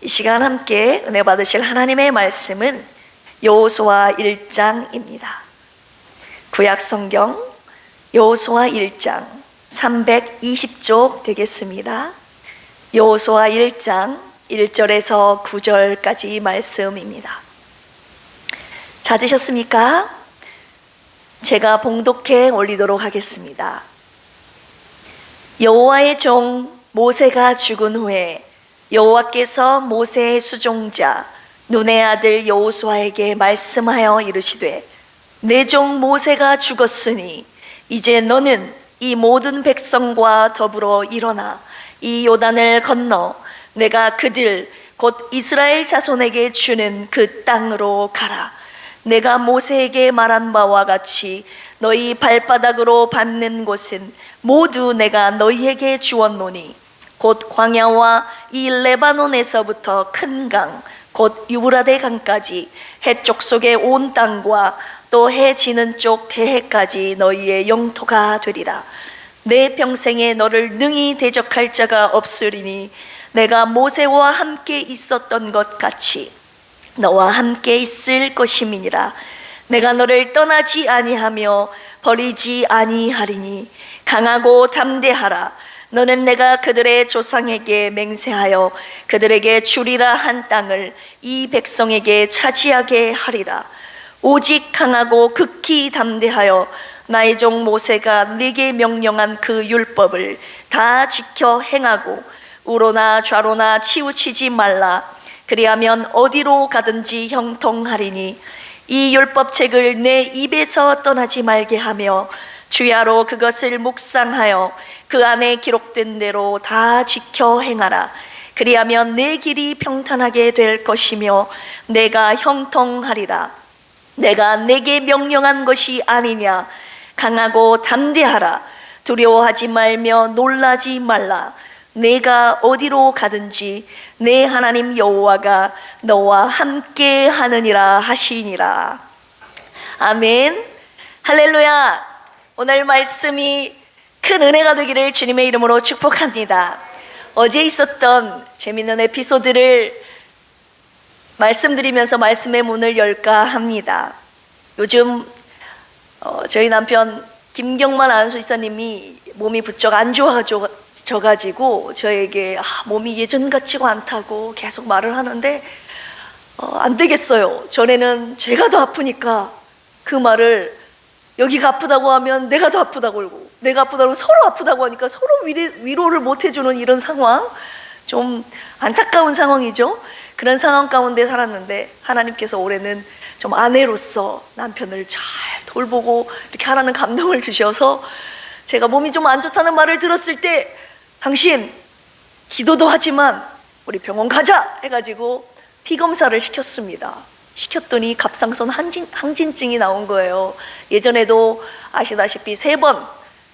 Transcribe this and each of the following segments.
이 시간 함께 은혜 받으실 하나님의 말씀은 여호수아 1장입니다. 구약 성경 여호수아 1장 320쪽 되겠습니다. 여호수아 1장 1절에서 9절까지 말씀입니다. 찾으셨습니까? 제가 봉독해 올리도록 하겠습니다. 여호와의 종 모세가 죽은 후에 여호와께서 모세의 수종자 눈의 아들 여호수아에게 말씀하여 이르시되 내 종 모세가 죽었으니 이제 너는 이 모든 백성과 더불어 일어나 이 요단을 건너 내가 그들 곧 이스라엘 자손에게 주는 그 땅으로 가라. 내가 모세에게 말한 바와 같이 너희 발바닥으로 밟는 곳은 모두 내가 너희에게 주었노니 곧 광야와 이 레바논에서부터 큰 강 곧 유브라데 강까지 해쪽 속의 온 땅과 또 해 지는 쪽 대해까지 너희의 영토가 되리라. 내 평생에 너를 능히 대적할 자가 없으리니 내가 모세와 함께 있었던 것 같이 너와 함께 있을 것임이니라. 내가 너를 떠나지 아니하며 버리지 아니하리니 강하고 담대하라. 너는 내가 그들의 조상에게 맹세하여 그들에게 주리라 한 땅을 이 백성에게 차지하게 하리라. 오직 강하고 극히 담대하여 나의 종 모세가 네게 명령한 그 율법을 다 지켜 행하고 우로나 좌로나 치우치지 말라. 그리하면 어디로 가든지 형통하리니 이 율법책을 내 입에서 떠나지 말게 하며 주야로 그것을 묵상하여 그 안에 기록된 대로 다 지켜 행하라. 그리하면 내 길이 평탄하게 될 것이며 내가 형통하리라. 내가 내게 명령한 것이 아니냐. 강하고 담대하라. 두려워하지 말며 놀라지 말라. 내가 어디로 가든지 내 하나님 여호와가 너와 함께 하느니라 하시니라. 아멘. 할렐루야. 오늘 말씀이 큰 은혜가 되기를 주님의 이름으로 축복합니다. 어제 있었던 재밌는 에피소드를 말씀드리면서 말씀의 문을 열까 합니다. 요즘 저희 남편 김경만 안수이사님이 몸이 부쩍 안 좋아져가지고 저에게 몸이 예전 같지가 않다고 계속 말을 하는데 안 되겠어요. 전에는 제가 더 아프니까 그 말을 여기가 아프다고 하면 내가 더 아프다고 그러고 내가 아프다고 하면 서로 아프다고 하니까 서로 위로를 못 해주는 이런 상황, 좀 안타까운 상황이죠. 그런 상황 가운데 살았는데 하나님께서 올해는 좀 아내로서 남편을 잘 돌보고 이렇게 하라는 감동을 주셔서 제가 몸이 좀 안 좋다는 말을 들었을 때 당신 기도도 하지만 우리 병원 가자 해가지고 피검사를 시켰습니다. 시켰더니 갑상선 항진증이 나온 거예요. 예전에도 아시다시피 3번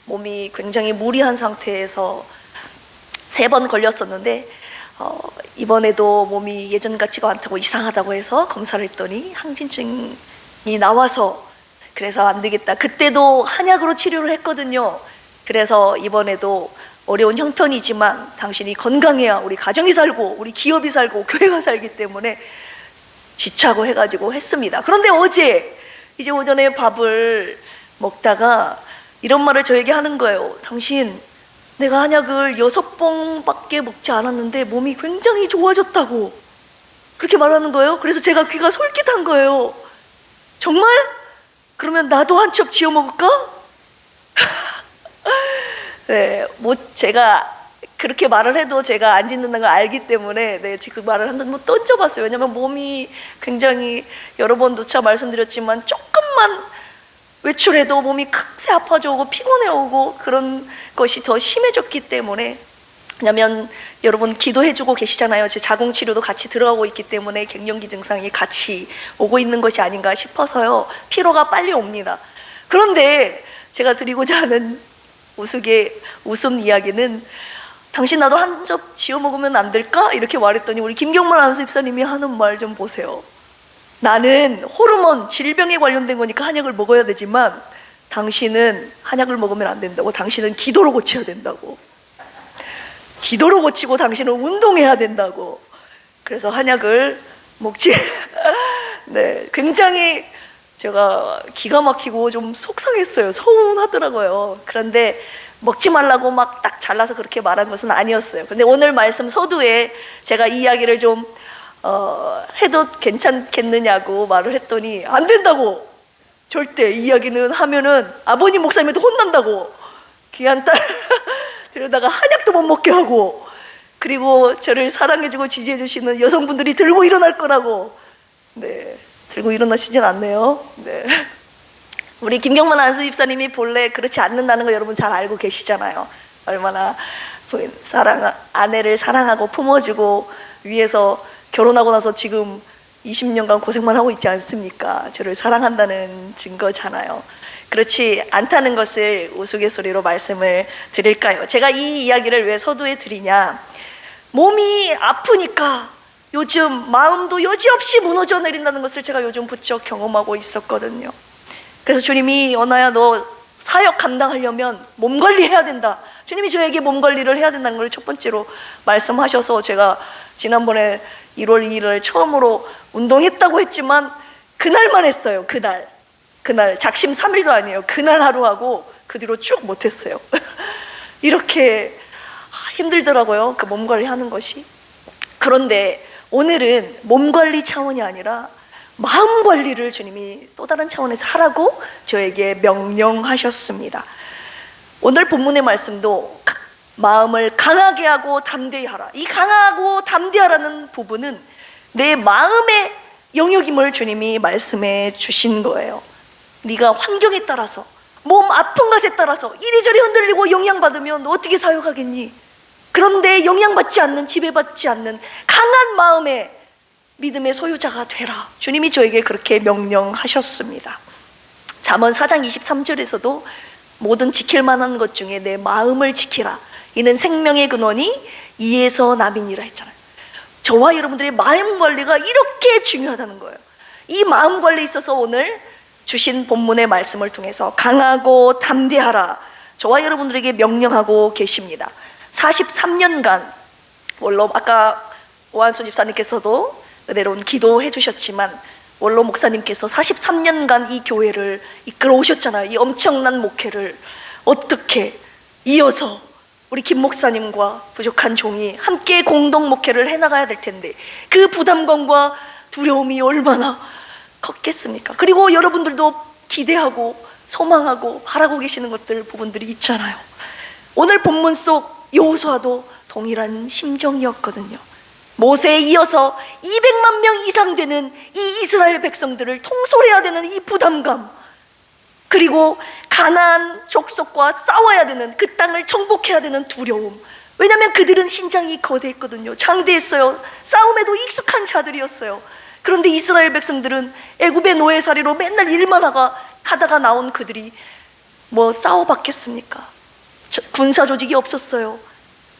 몸이 굉장히 무리한 상태에서 3번 걸렸었는데 이번에도 몸이 예전 같지가 않다고 이상하다고 해서 검사를 했더니 항진증이 나와서 그래서 안 되겠다. 그때도 한약으로 치료를 했거든요. 그래서 이번에도 어려운 형편이지만 당신이 건강해야 우리 가정이 살고 우리 기업이 살고 교회가 살기 때문에 지차고 해가지고 했습니다. 그런데 어제 이제 오전에 밥을 먹다가 이런 말을 저에게 하는 거예요. 당신 내가 한약을 6봉밖에 먹지 않았는데 몸이 굉장히 좋아졌다고 그렇게 말하는 거예요. 그래서 제가 귀가 솔깃한 거예요. 정말? 그러면 나도 한 첩 지어 먹을까? 네, 뭐 제가 그렇게 말을 해도 제가 안 짓는다는 걸 알기 때문에 그 말을 한번 던져봤어요. 왜냐면 몸이 굉장히 여러 번 누차 말씀드렸지만 조금만 외출해도 몸이 크게 아파져오고 피곤해오고 그런 것이 더 심해졌기 때문에, 왜냐면 여러분 기도해주고 계시잖아요. 제 자궁치료도 같이 들어가고 있기 때문에 갱년기 증상이 같이 오고 있는 것이 아닌가 싶어서요. 피로가 빨리 옵니다. 그런데 제가 드리고자 하는 웃음 이야기는 당신 나도 한 접 지어 먹으면 안 될까? 이렇게 말했더니 우리 김경만 안수입사님이 하는 말 좀 보세요. 나는 호르몬 질병에 관련된 거니까 한약을 먹어야 되지만 당신은 한약을 먹으면 안 된다고. 당신은 기도로 고쳐야 된다고. 기도로 고치고 당신은 운동해야 된다고. 그래서 한약을 먹지. 네, 굉장히 제가 기가 막히고 좀 속상했어요. 서운하더라고요. 그런데 먹지 말라고 막 딱 잘라서 그렇게 말한 것은 아니었어요. 근데 오늘 말씀 서두에 제가 이 이야기를 좀 해도 괜찮겠느냐고 말을 했더니 안 된다고. 절대 이 이야기는 하면은 아버님 목사님한테 혼난다고. 귀한 딸 데려다가 한약도 못 먹게 하고, 그리고 저를 사랑해주고 지지해주시는 여성분들이 들고 일어날 거라고. 네, 들고 일어나시진 않네요. 네. 우리 김경만 안수 집사님이 본래 그렇지 않는다는 거 여러분 잘 알고 계시잖아요. 얼마나 아내를 사랑하고 품어주고 위해서 결혼하고 나서 지금 20년간 고생만 하고 있지 않습니까? 저를 사랑한다는 증거잖아요. 그렇지 않다는 것을 우스갯소리로 말씀을 드릴까요? 제가 이 이야기를 왜 서두에 드리냐, 몸이 아프니까 요즘 마음도 여지없이 무너져 내린다는 것을 제가 요즘 부쩍 경험하고 있었거든요. 그래서 주님이 언아야, 너 사역 감당하려면 몸 관리해야 된다. 주님이 저에게 몸 관리를 해야 된다는 걸 첫 번째로 말씀하셔서, 제가 지난번에 1월 2일 처음으로 운동했다고 했지만 그날만 했어요. 그날 작심 3일도 아니에요. 그날 하루 하고 그 뒤로 쭉 못했어요. 이렇게 힘들더라고요, 그 몸 관리하는 것이. 그런데 오늘은 몸 관리 차원이 아니라 마음 관리를 주님이 또 다른 차원에서 하라고 저에게 명령하셨습니다. 오늘 본문의 말씀도 마음을 강하게 하고 담대히 하라. 이 강하고 담대하라는 부분은 내 마음의 영역임을 주님이 말씀해 주신 거예요. 네가 환경에 따라서, 몸 아픈 것에 따라서 이리저리 흔들리고 영향받으면 어떻게 사역하겠니? 그런데 영향받지 않는, 지배받지 않는 강한 마음의 믿음의 소유자가 되라. 주님이 저에게 그렇게 명령하셨습니다. 잠언 4장 23절에서도 모든 지킬 만한 것 중에 내 마음을 지키라. 이는 생명의 근원이 이에서 남이니라 했잖아요. 저와 여러분들의 마음 관리가 이렇게 중요하다는 거예요. 이 마음 관리에 있어서 오늘 주신 본문의 말씀을 통해서 강하고 담대하라, 저와 여러분들에게 명령하고 계십니다. 43년간, 원로 아까 오한수 집사님께서도 은혜로운 기도해 주셨지만 원로 목사님께서 43년간 이 교회를 이끌어 오셨잖아요. 이 엄청난 목회를 어떻게 이어서 우리 김 목사님과 부족한 종이 함께 공동 목회를 해나가야 될 텐데 그 부담감과 두려움이 얼마나 컸겠습니까? 그리고 여러분들도 기대하고 소망하고 바라고 계시는 것들, 부분들이 있잖아요. 오늘 본문 속 여호수아도 동일한 심정이었거든요. 모세에 이어서 200만 명 이상 되는 이 이스라엘 백성들을 통솔해야 되는 이 부담감, 그리고 가나안 족속과 싸워야 되는, 그 땅을 정복해야 되는 두려움. 왜냐하면 그들은 신장이 거대했거든요. 장대했어요. 싸움에도 익숙한 자들이었어요. 그런데 이스라엘 백성들은 애굽의 노예살이로 맨날 일만 하다가 나온 그들이 뭐 싸워봤겠습니까? 군사 조직이 없었어요.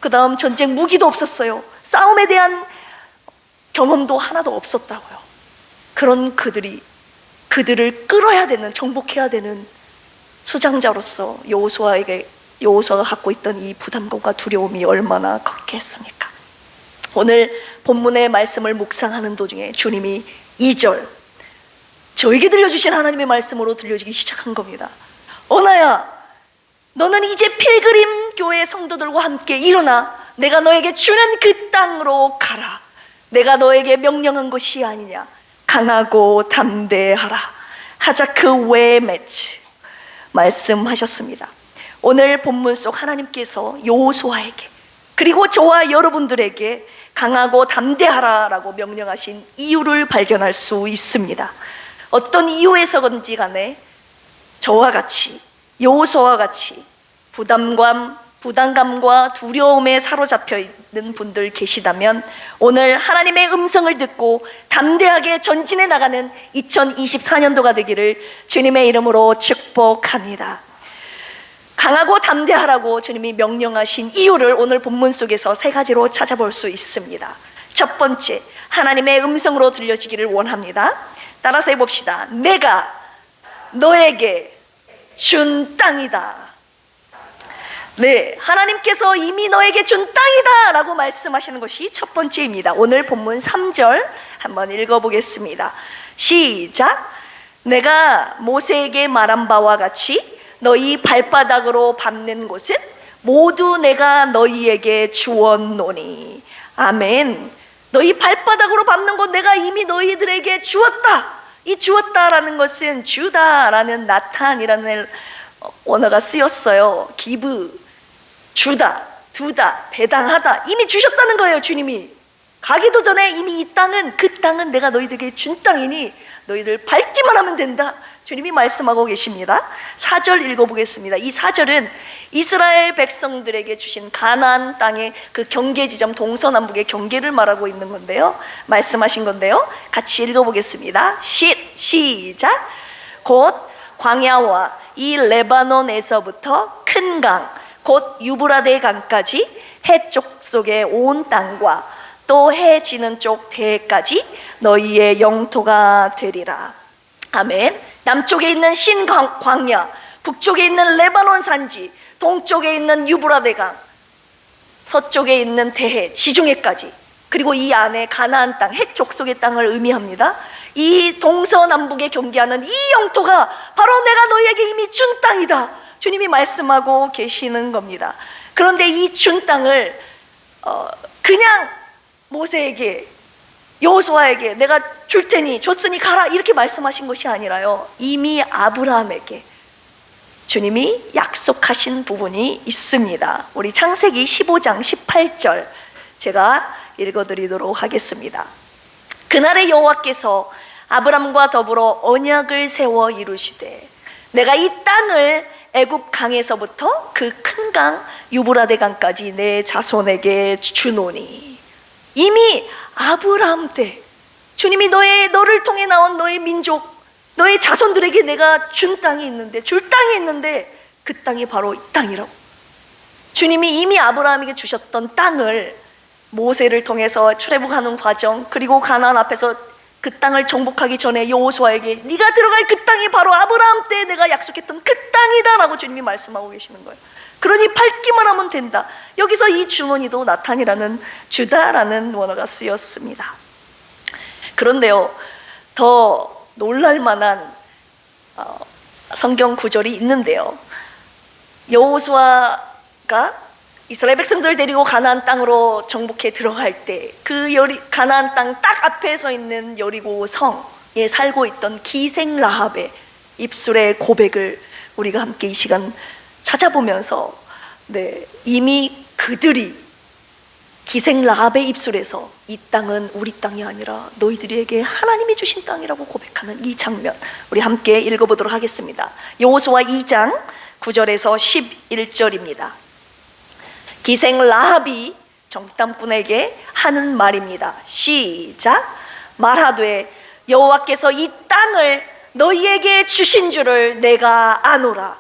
그 다음 전쟁 무기도 없었어요. 싸움에 대한 경험도 하나도 없었다고요. 그런 그들을 끌어야 되는, 정복해야 되는 수장자로서 여호수아가 갖고 있던 이 부담감과 두려움이 얼마나 컸겠습니까? 오늘 본문의 말씀을 묵상하는 도중에 주님이 2절 저에게 들려주신 하나님의 말씀으로 들려지기 시작한 겁니다. 언아야, 너는 이제 필그림 교회 성도들과 함께 일어나 내가 너에게 주는 그 땅으로 가라. 내가 너에게 명령한 것이 아니냐. 강하고 담대하라. 하자크 웨메츠 말씀하셨습니다. 오늘 본문 속 하나님께서 여호수아에게, 그리고 저와 여러분들에게 강하고 담대하라라고 명령하신 이유를 발견할 수 있습니다. 어떤 이유에서든지 간에 저와 같이, 여호수아와 같이 부담감과 두려움에 사로잡혀 있는 분들 계시다면 오늘 하나님의 음성을 듣고 담대하게 전진해 나가는 2024년도가 되기를 주님의 이름으로 축복합니다. 강하고 담대하라고 주님이 명령하신 이유를 오늘 본문 속에서 3가지로 찾아볼 수 있습니다. 첫 번째, 하나님의 음성으로 들려지기를 원합니다. 따라서 해봅시다. 내가 너에게 준 땅이다. 네, 하나님께서 이미 너에게 준 땅이다 라고 말씀하시는 것이 첫 번째입니다. 오늘 본문 3절 한번 읽어보겠습니다. 시작. 내가 모세에게 말한 바와 같이 너희 발바닥으로 밟는 곳은 모두 내가 너희에게 주었노니. 아멘. 너희 발바닥으로 밟는 곳 내가 이미 너희들에게 주었다. 이 주었다라는 것은 주다라는 나탄이라는 원어가 쓰였어요. 기브, 주다, 두다, 배당하다. 이미 주셨다는 거예요. 주님이 가기도 전에 이미 이 땅은, 그 땅은 내가 너희들에게 준 땅이니 너희들 밟기만 하면 된다. 주님이 말씀하고 계십니다. 4절 읽어보겠습니다. 이 4절은 이스라엘 백성들에게 주신 가나안 땅의 그 경계 지점, 동서남북의 경계를 말하고 있는 건데요, 말씀하신 건데요, 같이 읽어보겠습니다. 시작. 곧 광야와 이 레바논에서부터 큰 강, 곧 유브라데 강까지 해쪽 속의 온 땅과 또 해 지는 쪽 대해까지 너희의 영토가 되리라. 아멘. 남쪽에 있는 신광야, 북쪽에 있는 레바논 산지, 동쪽에 있는 유브라데 강, 서쪽에 있는 대해, 지중해까지, 그리고 이 안에 가나안 땅, 해쪽 속의 땅을 의미합니다. 이 동서남북에 경계하는 이 영토가 바로 내가 너희에게 이미 준 땅이다. 주님이 말씀하고 계시는 겁니다. 그런데 이 준 땅을 그냥 모세에게, 여호수아에게 내가 줄 테니 줬으니 가라 이렇게 말씀하신 것이 아니라요, 이미 아브라함에게 주님이 약속하신 부분이 있습니다. 우리 창세기 15장 18절 제가 읽어드리도록 하겠습니다. 그날에 여호와께서 아브람과 더불어 언약을 세워 이루시되 내가 이 땅을 애굽 강에서부터 그 큰 강 유브라데 강까지 내 자손에게 주노니. 이미 아브라함 때 주님이 너를 통해 나온 너의 민족, 너의 자손들에게 내가 준 땅이 있는데, 줄 땅이 있는데 그 땅이 바로 이 땅이라고. 주님이 이미 아브라함에게 주셨던 땅을 모세를 통해서 출애굽하는 과정, 그리고 가나안 앞에서 그 땅을 정복하기 전에 여호수아에게 네가 들어갈 그 땅이 바로 아브라함 때 내가 약속했던 그 땅이다 라고 주님이 말씀하고 계시는 거예요. 그러니 밟기만 하면 된다. 여기서 이 주머니도 나탄이라는, 주다라는 원어가 쓰였습니다. 그런데요, 더 놀랄만한 성경 구절이 있는데요, 여호수아가 이스라엘 백성들을 데리고 가나안 땅으로 정복해 들어갈 때 그 가나안 땅 딱 앞에 서 있는 여리고 성에 살고 있던 기생 라합의 입술의 고백을 우리가 함께 이 시간 찾아보면서, 이미 그들이 기생 라합의 입술에서 이 땅은 우리 땅이 아니라 너희들에게 하나님이 주신 땅이라고 고백하는 이 장면, 우리 함께 읽어보도록 하겠습니다. 여호수아 2장 9절에서 11절입니다. 기생 라합이 정탐꾼에게 하는 말입니다. 시작. 말하되 여호와께서 이 땅을 너희에게 주신 줄을 내가 아노라.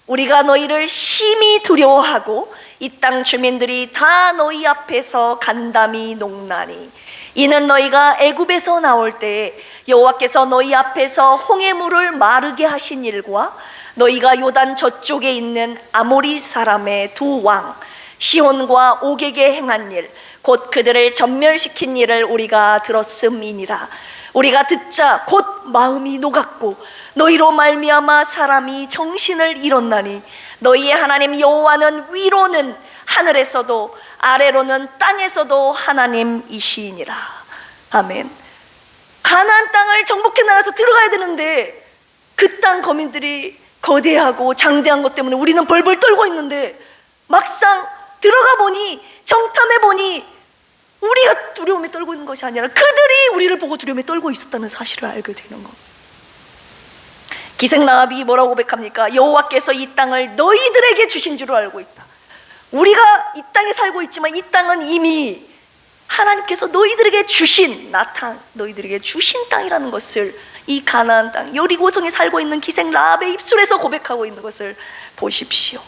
우리가 너희를 심히 두려워하고 이 땅 주민들이 다 너희 앞에서 간담이 녹나니 이는 너희가 애굽에서 나올 때에 여호와께서 너희 앞에서 홍해물을 마르게 하신 일과 너희가 요단 저쪽에 있는 아모리 사람의 두 왕 시혼과 옥에게 행한 일, 곧 그들을 전멸시킨 일을 우리가 들었음이니라. 우리가 듣자 곧 마음이 녹았고 너희로 말미암아 사람이 정신을 잃었나니 너희의 하나님 여호와는 위로는 하늘에서도 아래로는 땅에서도 하나님이시니라. 아멘. 가나안 땅을 정복해 나가서 들어가야 되는데 그 땅 거민들이 거대하고 장대한 것 때문에 우리는 벌벌 떨고 있는데 막상 들어가 보니, 정탐해 보니 우리가 두려움에 떨고 있는 것이 아니라 그들이 우리를 보고 두려움에 떨고 있었다는 사실을 알게 되는 것. 기생 라합이 뭐라고 고백합니까? 여호와께서 이 땅을 너희들에게 주신 줄을 알고 있다. 우리가 이 땅에 살고 있지만 이 땅은 이미 하나님께서 너희들에게 주신, 너희들에게 주신 땅이라는 것을 이 가나안 땅 여리고성에 살고 있는 기생 라합의 입술에서 고백하고 있는 것을 보십시오.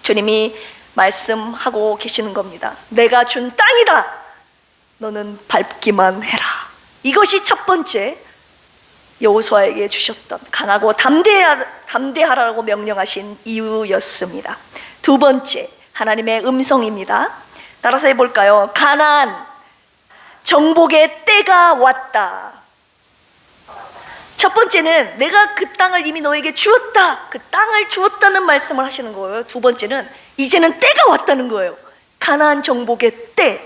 주님이 말씀하고 계시는 겁니다. 내가 준 땅이다. 너는 밟기만 해라. 이것이 첫 번째 여호수아에게 주셨던 강하고 담대하라고 명령하신 이유였습니다. 두 번째, 하나님의 음성입니다. 따라서 해볼까요? 가나안 정복의 때가 왔다. 첫 번째는 내가 그 땅을 이미 너에게 주었다. 그 땅을 주었다는 말씀을 하시는 거예요. 두 번째는 이제는 때가 왔다는 거예요. 가나안 정복의 때.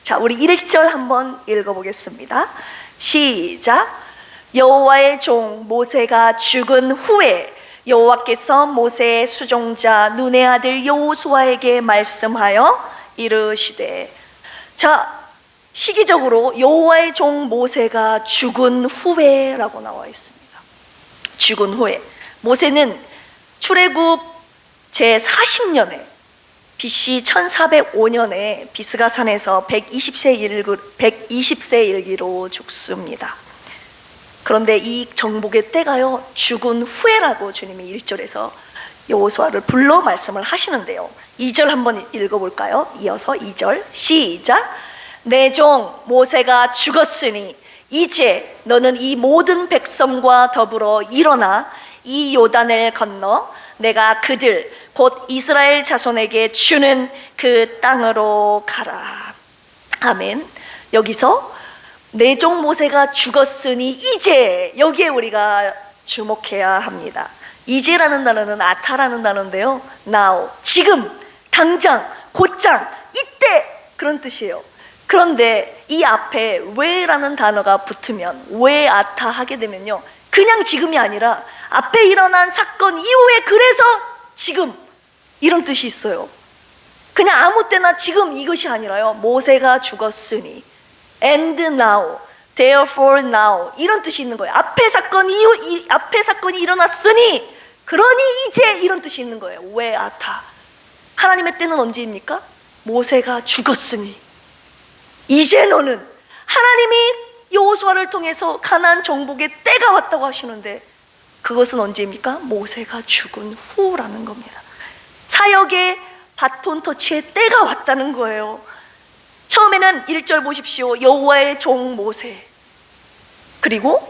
자, 우리 1절 한번 읽어보겠습니다. 시작. 여호와의 종 모세가 죽은 후에 여호와께서 모세의 수종자 눈의 아들 여호수아에게 말씀하여 이르시되. 자, 시기적으로 여호와의 종 모세가 죽은 후에라고 나와 있습니다. 죽은 후에. 모세는 출애굽 제40년에 BC 1405년에 비스가산에서 120세 일기로 죽습니다. 그런데 이 정복의 때가요, 죽은 후에라고 주님이 1절에서 여호수아를 불러 말씀을 하시는데요. 2절 한번 읽어볼까요? 이어서 2절 시작. 내 종 모세가 죽었으니 이제 너는 이 모든 백성과 더불어 일어나 이 요단을 건너 내가 그들 곧 이스라엘 자손에게 주는 그 땅으로 가라. 아멘. 여기서 내 종 모세가 죽었으니 이제, 여기에 우리가 주목해야 합니다. 이제라는 단어는 아타라는 단어인데요, now, 지금, 당장, 곧장, 이때, 그런 뜻이에요. 그런데 이 앞에 왜라는 단어가 붙으면, 왜 아타 하게 되면요, 그냥 지금이 아니라 앞에 일어난 사건 이후에 그래서 지금, 이런 뜻이 있어요. 그냥 아무 때나 지금 이것이 아니라요, 모세가 죽었으니 and now, therefore now, 이런 뜻이 있는 거예요. 앞에 사건이 일어났으니 그러니 이제, 이런 뜻이 있는 거예요. 왜 아타. 하나님의 때는 언제입니까? 모세가 죽었으니 이제 너는, 하나님이 여호수아를 통해서 가나안 정복의 때가 왔다고 하시는데 그것은 언제입니까? 모세가 죽은 후라는 겁니다. 사역의 바톤 터치의 때가 왔다는 거예요. 처음에는 1절 보십시오. 여호와의 종 모세, 그리고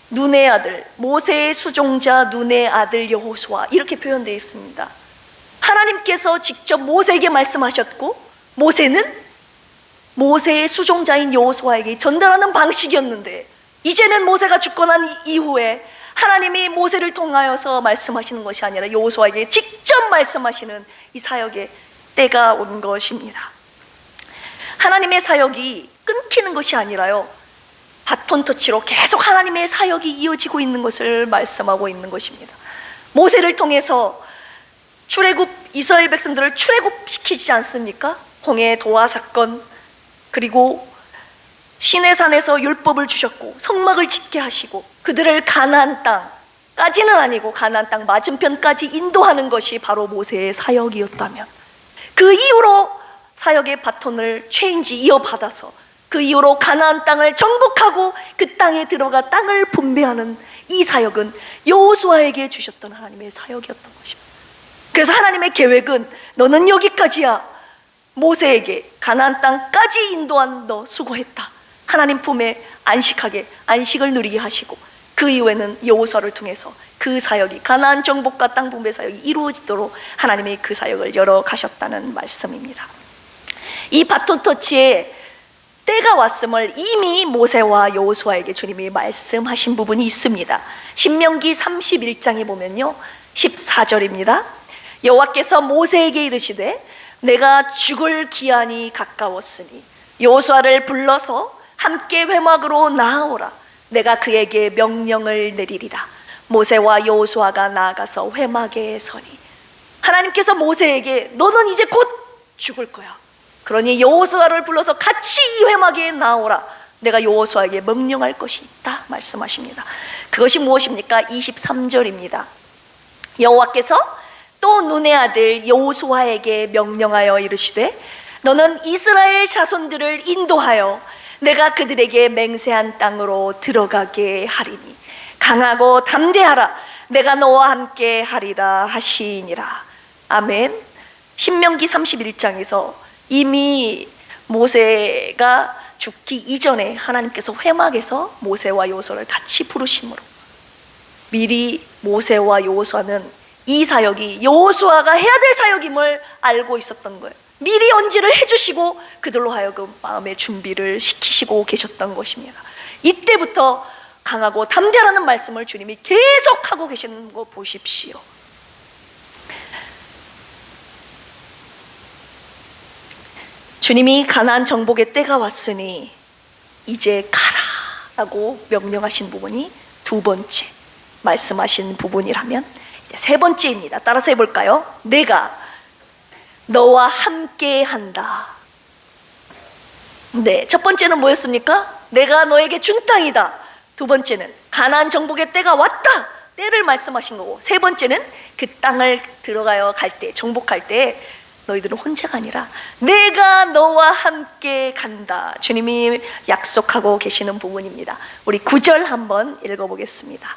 눈의 아들, 모세의 수종자 눈의 아들 여호수아, 이렇게 표현되어 있습니다. 하나님께서 직접 모세에게 말씀하셨고 모세는 모세의 수종자인 여호수아에게 전달하는 방식이었는데, 이제는 모세가 죽고 난 이후에 하나님이 모세를 통하여서 말씀하시는 것이 아니라 여호수아에게 직접 말씀하시는 이 사역의 때가 온 것입니다. 하나님의 사역이 끊기는 것이 아니라요, 바톤 터치로 계속 하나님의 사역이 이어지고 있는 것을 말씀하고 있는 것입니다. 모세를 통해서 출애굽, 이스라엘 백성들을 출애굽시키지 않습니까? 홍해 도화 사건, 그리고 시내산에서 율법을 주셨고 성막을 짓게 하시고 그들을 가나안 땅까지는 아니고 가나안 땅 맞은편까지 인도하는 것이 바로 모세의 사역이었다면, 그 이후로 사역의 바톤을 체인지 이어받아서 그 이후로 가나안 땅을 정복하고 그 땅에 들어가 땅을 분배하는 이 사역은 여호수아에게 주셨던 하나님의 사역이었던 것입니다. 그래서 하나님의 계획은 너는 여기까지야. 모세에게 가나안 땅까지 인도한 너 수고했다. 하나님 품에 안식을 누리게 하시고 그 이후에는 여호수아를 통해서 그 사역이, 가나안 정복과 땅 분배 사역이 이루어지도록 하나님이 그 사역을 열어 가셨다는 말씀입니다. 이 바톤 터치의 때가 왔음을 이미 모세와 여호수아에게 주님이 말씀하신 부분이 있습니다. 신명기 31장에 보면요, 14절입니다. 여호와께서 모세에게 이르시되 내가 죽을 기한이 가까웠으니 여호수아를 불러서 함께 회막으로 나아오라. 내가 그에게 명령을 내리리라. 모세와 여호수아가 나아가서 회막에 서니, 하나님께서 모세에게 너는 이제 곧 죽을 거야. 그러니 여호수아를 불러서 같이 이 회막에 나오라. 내가 여호수아에게 명령할 것이 있다 말씀하십니다. 그것이 무엇입니까? 23절입니다. 여호와께서 또 눈의 아들 여호수아에게 명령하여 이르시되 너는 이스라엘 자손들을 인도하여 내가 그들에게 맹세한 땅으로 들어가게 하리니 강하고 담대하라. 내가 너와 함께 하리라 하시니라. 아멘. 신명기 31장에서 이미 모세가 죽기 이전에 하나님께서 회막에서 모세와 여호수아를 같이 부르심으로 미리 모세와 여호수아는 이 사역이 여호수아가 해야 될 사역임을 알고 있었던 거예요. 미리 언지를 해주시고 그들로 하여금 마음의 준비를 시키시고 계셨던 것입니다. 이때부터 강하고 담대하라는 말씀을 주님이 계속하고 계시는 거 보십시오. 주님이 가나안 정복의 때가 왔으니 이제 가라라고 명령하신 부분이 두 번째 말씀하신 부분이라면, 이제 세 번째입니다. 따라서 해볼까요? 내가 너와 함께 한다. 네, 첫 번째는 뭐였습니까? 내가 너에게 준 땅이다. 두 번째는 가나안 정복의 때가 왔다, 때를 말씀하신 거고, 세 번째는 그 땅을 들어가요 갈 때, 정복할 때 너희들은 혼자가 아니라 내가 너와 함께 간다. 주님이 약속하고 계시는 부분입니다. 우리 9절 한번 읽어보겠습니다.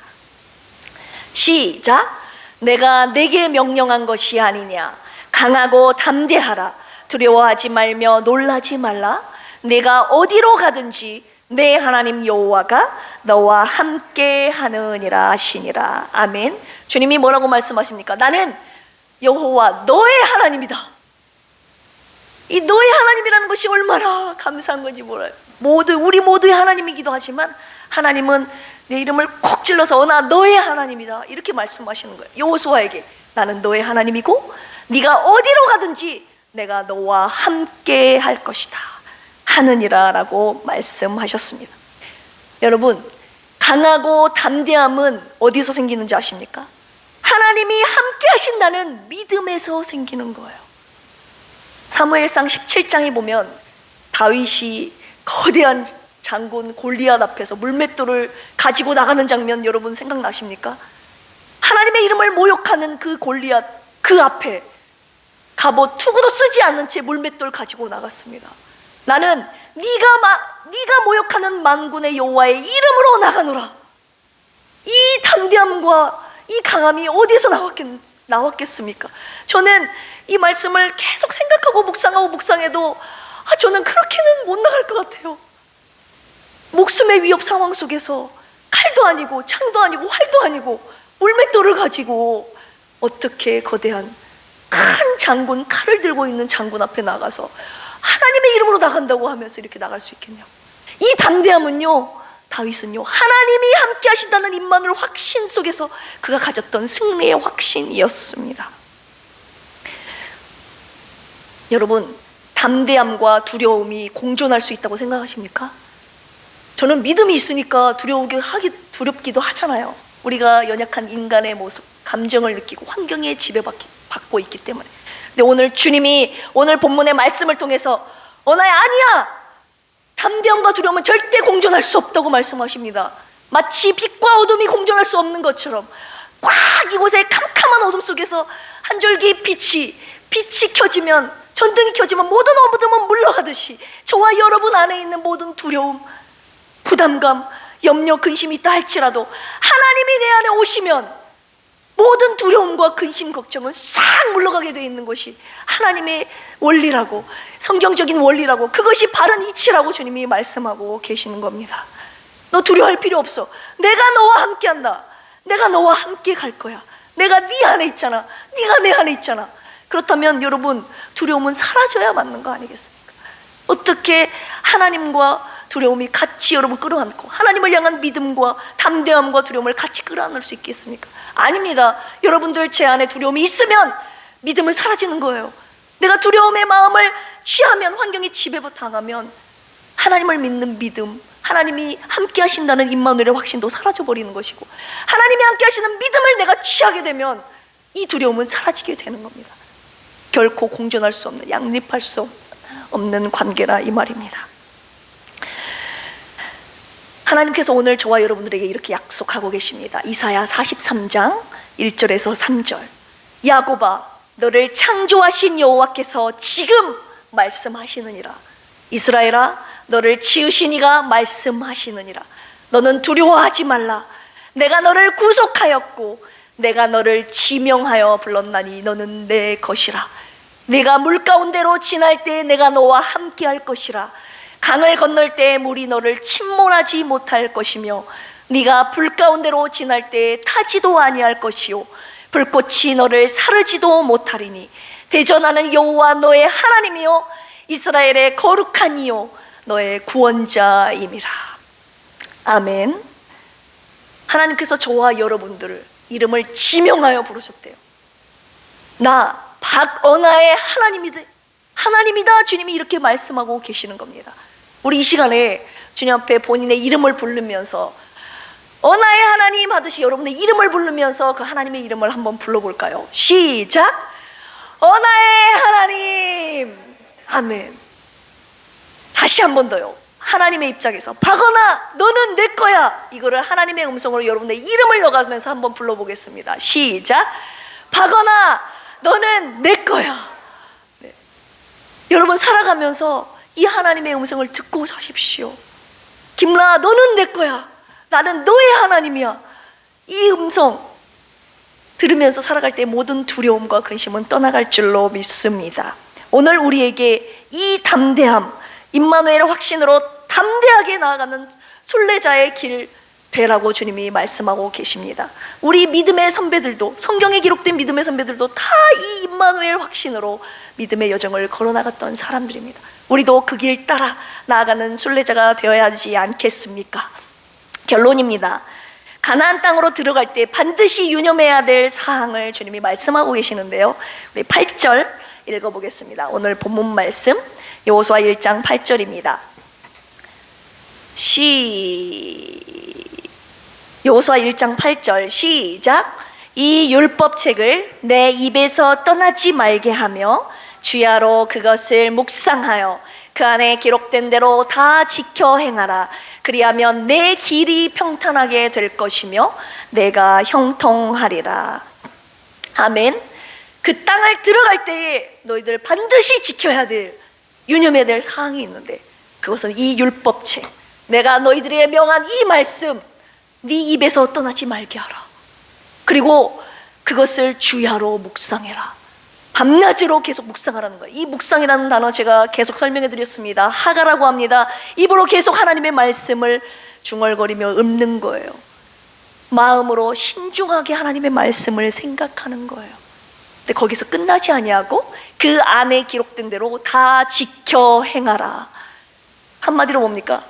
시작. 내가 내게 명령한 것이 아니냐. 강하고 담대하라. 두려워하지 말며 놀라지 말라. 내가 어디로 가든지 내 하나님 여호와가 너와 함께 하느니라 하시니라. 아멘. 주님이 뭐라고 말씀하십니까? 나는 여호와 너의 하나님이다. 이 너의 하나님이라는 것이 얼마나 감사한 건지 몰라요. 우리 모두의 하나님이기도 하지만 하나님은 내 이름을 콕 찔러서 나 너의 하나님이다 이렇게 말씀하시는 거예요. 여호수아에게 나는 너의 하나님이고 네가 어디로 가든지 내가 너와 함께 할 것이다 하느니라 라고 말씀하셨습니다. 여러분, 강하고 담대함은 어디서 생기는지 아십니까? 하나님이 함께 하신다는 믿음에서 생기는 거예요. 사무엘상 17장에 보면 다윗이 거대한 장군 골리앗 앞에서 물맷돌을 가지고 나가는 장면 여러분 생각나십니까? 하나님의 이름을 모욕하는 그 골리앗 그 앞에 갑옷 투구도 쓰지 않는 채 물맷돌 가지고 나갔습니다. 나는 네가 모욕하는 만군의 여호와의 이름으로 나가노라. 이 담대함과 이 강함이 어디서 나왔겠습니까? 저는 이 말씀을 계속 생각하고 묵상해도 저는 그렇게는 못 나갈 것 같아요. 목숨의 위협 상황 속에서 칼도 아니고 창도 아니고 활도 아니고 물맷돌을 가지고 어떻게 거대한 큰 장군, 칼을 들고 있는 장군 앞에 나가서 하나님의 이름으로 나간다고 하면서 이렇게 나갈 수 있겠냐고. 이 담대함은요, 다윗은요, 하나님이 함께 하신다는 임마누엘 확신 속에서 그가 가졌던 승리의 확신이었습니다. 여러분, 담대함과 두려움이 공존할 수 있다고 생각하십니까? 저는 믿음이 있으니까 두렵기도 하잖아요. 우리가 연약한 인간의 모습, 감정을 느끼고 환경에 지배받고 있기 때문에. 근데 오늘 주님이 오늘 본문의 말씀을 통해서 아니야, 담대함과 두려움은 절대 공존할 수 없다고 말씀하십니다. 마치 빛과 어둠이 공존할 수 없는 것처럼 꽉 이곳에 캄캄한 어둠 속에서 한 줄기 빛이 켜지면, 전등이 켜지면 모든 어둠은 물러가듯이 저와 여러분 안에 있는 모든 두려움, 부담감, 염려, 근심이 있다 할지라도 하나님이 내 안에 오시면 모든 두려움과 근심, 걱정은 싹 물러가게 되어 있는 것이 하나님의 원리라고, 성경적인 원리라고, 그것이 바른 이치라고 주님이 말씀하고 계시는 겁니다. 너 두려워할 필요 없어. 내가 너와 함께 한다. 내가 너와 함께 갈 거야. 내가 네 안에 있잖아. 네가 내 안에 있잖아. 그렇다면 여러분, 두려움은 사라져야 맞는 거 아니겠습니까? 어떻게 하나님과 두려움이 같이 여러분 끌어안고 하나님을 향한 믿음과 담대함과 두려움을 같이 끌어안을 수 있겠습니까? 아닙니다. 여러분들 제 안에 두려움이 있으면 믿음은 사라지는 거예요. 내가 두려움의 마음을 취하면, 환경에 지배당하면 하나님을 믿는 믿음, 하나님이 함께 하신다는 임마누엘의 확신도 사라져버리는 것이고, 하나님이 함께 하시는 믿음을 내가 취하게 되면 이 두려움은 사라지게 되는 겁니다. 결코 공존할 수 없는, 양립할 수 없는 관계라 이 말입니다. 하나님께서 오늘 저와 여러분들에게 이렇게 약속하고 계십니다. 이사야 43장 1절에서 3절. 야곱아, 너를 창조하신 여호와께서 지금 말씀하시느니라. 이스라엘아, 너를 지으신 이가 말씀하시느니라. 너는 두려워하지 말라. 내가 너를 구속하였고 내가 너를 지명하여 불렀나니 너는 내 것이라. 네가 물 가운데로 지날 때 내가 너와 함께 할 것이라. 강을 건널 때 물이 너를 침몰하지 못할 것이며 네가 불 가운데로 지날 때 타지도 아니할 것이요 불꽃이 너를 사르지도 못하리니 대전하는 여호와 너의 하나님이요 이스라엘의 거룩한 이요 너의 구원자임이라. 아멘. 하나님께서 저와 여러분들을 이름을 지명하여 부르셨대요. 나 박언아의 하나님이다 주님이 이렇게 말씀하고 계시는 겁니다. 우리 이 시간에 주님 앞에 본인의 이름을 부르면서 언아의 하나님 하듯이 여러분의 이름을 부르면서 그 하나님의 이름을 한번 불러볼까요? 시작! 언아의 하나님. 아멘. 다시 한 번 더요. 하나님의 입장에서 박언아 너는 내 거야, 이거를 하나님의 음성으로 여러분의 이름을 넣어가면서 한번 불러보겠습니다. 시작! 박언아 너는 내 거야. 네. 여러분 살아가면서 이 하나님의 음성을 듣고 사십시오. 김라아 너는 내 거야, 나는 너의 하나님이야. 이 음성 들으면서 살아갈 때 모든 두려움과 근심은 떠나갈 줄로 믿습니다. 오늘 우리에게 이 담대함, 임마누엘 확신으로 담대하게 나아가는 순례자의 길 되라고 주님이 말씀하고 계십니다. 우리 믿음의 선배들도, 성경에 기록된 믿음의 선배들도 다 이 임마누엘 확신으로 믿음의 여정을 걸어나갔던 사람들입니다. 우리도 그 길 따라 나아가는 순례자가 되어야 하지 않겠습니까? 결론입니다. 가나안 땅으로 들어갈 때 반드시 유념해야 될 사항을 주님이 말씀하고 계시는데요, 우리 8절 읽어보겠습니다. 오늘 본문 말씀 여호수아 1장 8절입니다. 여호수아 1장 8절 시작! 이 율법책을 내 입에서 떠나지 말게 하며 주야로 그것을 묵상하여 그 안에 기록된 대로 다 지켜 행하라. 그리하면 내 길이 평탄하게 될 것이며 내가 형통하리라. 아멘. 그 땅을 들어갈 때에 너희들 반드시 지켜야 될, 유념해야 될 사항이 있는데 그것은 이 율법책, 내가 너희들에게 명한 이 말씀 네 입에서 떠나지 말게 하라. 그리고 그것을 주야로 묵상해라. 밤낮으로 계속 묵상하라는 거예요. 이 묵상이라는 단어 제가 계속 설명해 드렸습니다. 하가라고 합니다. 입으로 계속 하나님의 말씀을 중얼거리며 읊는 거예요. 마음으로 신중하게 하나님의 말씀을 생각하는 거예요. 근데 거기서 끝나지 아니하고 그 안에 기록된 대로 다 지켜 행하라. 한마디로 뭡니까?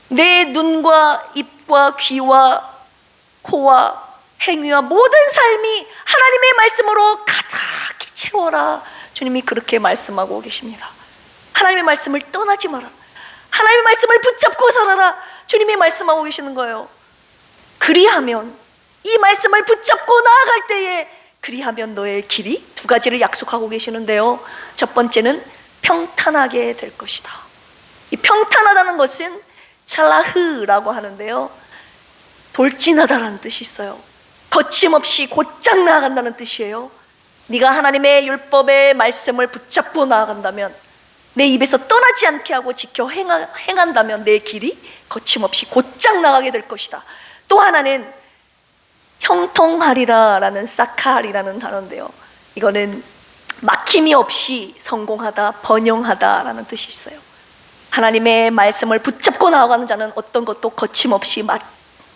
내 눈과 입과 귀와 코와 행위와 모든 삶이 하나님의 말씀으로 가득히 채워라. 주님이 그렇게 말씀하고 계십니다. 하나님의 말씀을 떠나지 마라. 하나님의 말씀을 붙잡고 살아라. 주님이 말씀하고 계시는 거예요. 그리하면, 이 말씀을 붙잡고 나아갈 때에 그리하면 너의 길이, 두 가지를 약속하고 계시는데요, 첫 번째는 평탄하게 될 것이다. 이 평탄하다는 것은 찰라흐라고 하는데요, 돌진하다라는 뜻이 있어요. 거침없이 곧장 나아간다는 뜻이에요. 네가 하나님의 율법의 말씀을 붙잡고 나아간다면, 내 입에서 떠나지 않게 하고 지켜 행한다면 내 길이 거침없이 곧장 나가게 될 것이다. 또 하나는 형통하리라 라는 사칼이라는 단어인데요, 이거는 막힘이 없이 성공하다, 번영하다 라는 뜻이 있어요. 하나님의 말씀을 붙잡고 나아가는 자는 어떤 것도 거침없이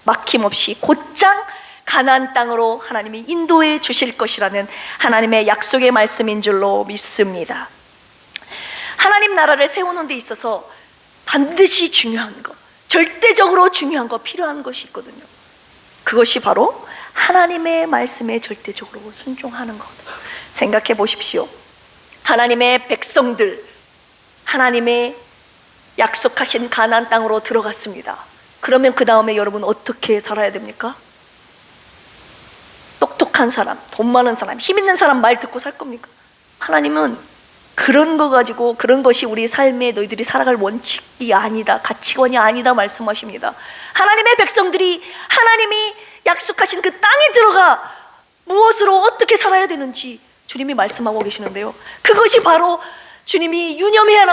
막힘없이 곧장 가나안 땅으로 하나님이 인도해 주실 것이라는 하나님의 약속의 말씀인 줄로 믿습니다. 하나님 나라를 세우는 데 있어서 반드시 중요한 것, 절대적으로 중요한 것, 필요한 것이 있거든요. 그것이 바로 하나님의 말씀에 절대적으로 순종하는 것. 생각해 보십시오. 하나님의 백성들, 하나님의 약속하신 가나안 땅으로 들어갔습니다. 그러면 그 다음에 여러분 어떻게 살아야 됩니까? 똑똑한 사람, 돈 많은 사람, 힘 있는 사람 말 듣고 살 겁니까? 하나님은 그런 거 가지고, 그런 것이 우리 삶에 너희들이 살아갈 원칙이 아니다, 가치관이 아니다 말씀하십니다. 하나님의 백성들이 하나님이 약속하신 그 땅에 들어가 무엇으로 어떻게 살아야 되는지 주님이 말씀하고 계시는데요, 그것이 바로 주님이 유념해야,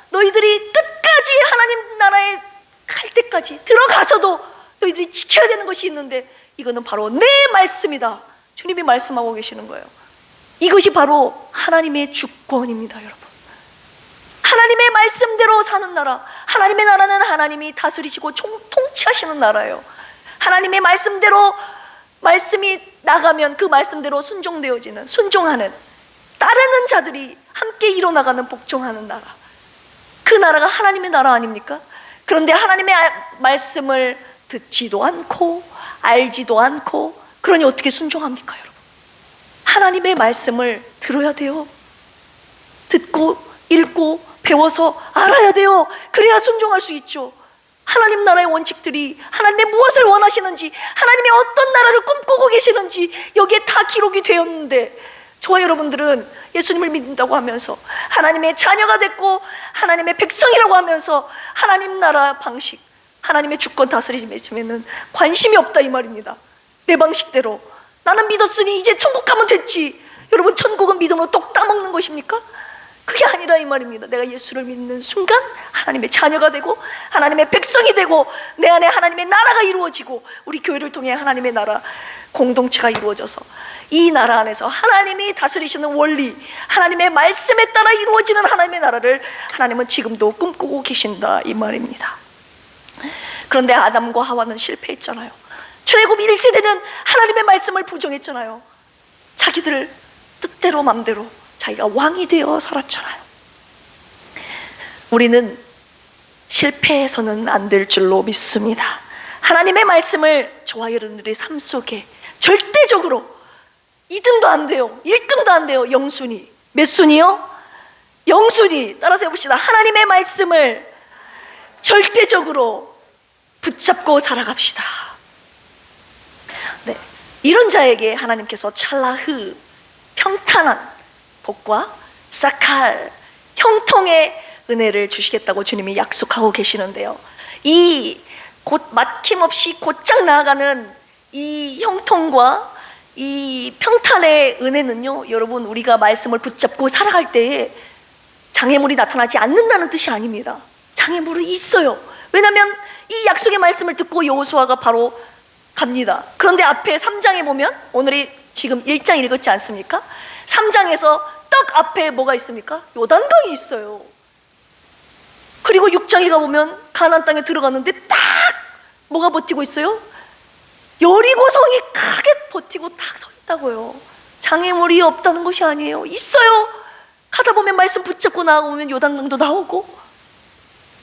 너희들이 끝까지 하나님 나라에 갈 때까지 들어가서도 너희들이 지켜야 되는 것이 있는데, 이거는 바로 내 말씀이다. 주님이 말씀하고 계시는 거예요. 이것이 바로 하나님의 주권입니다, 여러분. 하나님의 말씀대로 사는 나라, 하나님의 나라는 하나님이 다스리시고 통치하시는 나라예요. 하나님의 말씀대로 말씀이 나가면 그 말씀대로 순종하는, 따르는 자들이 함께 일어나가는 복종하는 나라, 그 나라가 하나님의 나라 아닙니까? 그런데 하나님의 말씀을 듣지도 않고 알지도 않고, 그러니 어떻게 순종합니까 여러분? 하나님의 말씀을 들어야 돼요. 듣고 읽고 배워서 알아야 돼요. 그래야 순종할 수 있죠. 하나님 나라의 원칙들이, 하나님의 무엇을 원하시는지, 하나님의 어떤 나라를 꿈꾸고 계시는지 여기에 다 기록이 되었는데, 저와 여러분들은 예수님을 믿는다고 하면서 하나님의 자녀가 됐고 하나님의 백성이라고 하면서 하나님 나라 방식, 하나님의 주권 다스림에는 관심이 없다 이 말입니다. 내 방식대로 나는 믿었으니 이제 천국 가면 됐지. 여러분, 천국은 믿음으로 똑 따먹는 것입니까? 그게 아니라 이 말입니다. 내가 예수를 믿는 순간 하나님의 자녀가 되고 하나님의 백성이 되고 내 안에 하나님의 나라가 이루어지고 우리 교회를 통해 하나님의 나라 공동체가 이루어져서 이 나라 안에서 하나님이 다스리시는 원리, 하나님의 말씀에 따라 이루어지는 하나님의 나라를 하나님은 지금도 꿈꾸고 계신다 이 말입니다. 그런데 아담과 하와는 실패했잖아요. 출애굽 1세대는 하나님의 말씀을 부정했잖아요. 자기들 뜻대로 맘대로 자기가 왕이 되어 살았잖아요. 우리는 실패해서는 안 될 줄로 믿습니다. 하나님의 말씀을 저와 여러분들의 삶 속에 절대적으로 2등도 안 돼요, 1등도 안 돼요. 영순위. 몇 순위요? 영순위. 따라서 해봅시다. 하나님의 말씀을 절대적으로 붙잡고 살아갑시다. 네, 이런 자에게 하나님께서 찰라흐, 평탄한 복과 사칼, 형통의 은혜를 주시겠다고 주님이 약속하고 계시는데요, 이 곧 막힘없이 곧장 나아가는 이 형통과 이 평탄의 은혜는요, 여러분, 우리가 말씀을 붙잡고 살아갈 때에 장애물이 나타나지 않는다는 뜻이 아닙니다. 장애물이 있어요. 왜냐하면 이 약속의 말씀을 듣고 여호수아가 바로 갑니다. 그런데 앞에 3장에 보면, 오늘이 지금 1장 읽었지 않습니까? 3장에서 떡 앞에 뭐가 있습니까? 요단강이 있어요. 그리고 6장에 가보면 가나안 땅에 들어갔는데 딱 뭐가 버티고 있어요? 여리고성이 크게 버티고 딱 서 있다고요. 장애물이 없다는 것이 아니에요. 있어요. 가다 보면 말씀 붙잡고 나가보면 요단강도 나오고,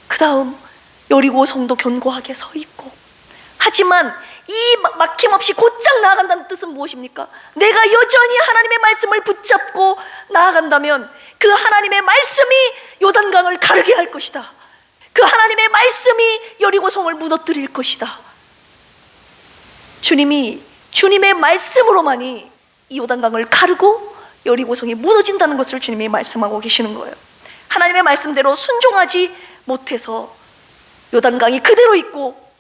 그 다음 여리고성도 견고하게 서 있고. 하지만 이 막힘없이 곧장 나아간다는 뜻은 무엇입니까? 내가 여전히 하나님의 말씀을 붙잡고 나아간다면 그 하나님의 말씀이 요단강을 가르게 할 것이다. 그 하나님의 말씀이 여리고성을 무너뜨릴 것이다. 주님이 주님의 말씀으로만이 이 요단강을 가르고 여리고성이 무너진다는 것을 주님이 말씀하고 계시는 거예요. 하나님의 말씀대로 순종하지 못해서 요단강이 그대로 있고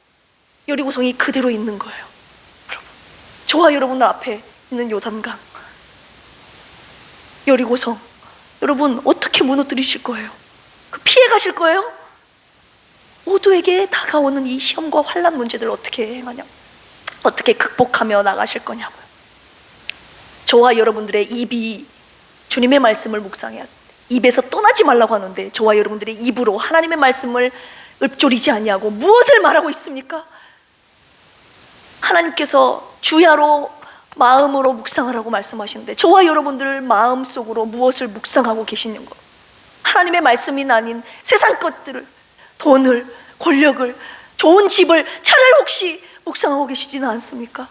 여리고성이 그대로 있는 거예요. 여러분, 저와 여러분들 앞에 있는 요단강, 여리고성, 여러분 어떻게 무너뜨리실 거예요? 그 피해 가실 거예요? 모두에게 다가오는 이 시험과 환난 문제들 어떻게 행하냐, 어떻게 극복하며 나가실 거냐고요. 저와 여러분들의 입이 주님의 말씀을 묵상해야, 입에서 떠나지 말라고 하는데 저와 여러분들의 입으로 하나님의 말씀을 읊조리지 아니하고 무엇을 말하고 있습니까? 하나님께서 주야로 마음으로 묵상하라고 말씀하시는데 저와 여러분들 마음속으로 무엇을 묵상하고 계시는 거? 하나님의 말씀이 아닌 세상 것들을, 돈을, 권력을, 좋은 집을, 차를 혹시 묵상하고 계시지는 않습니까?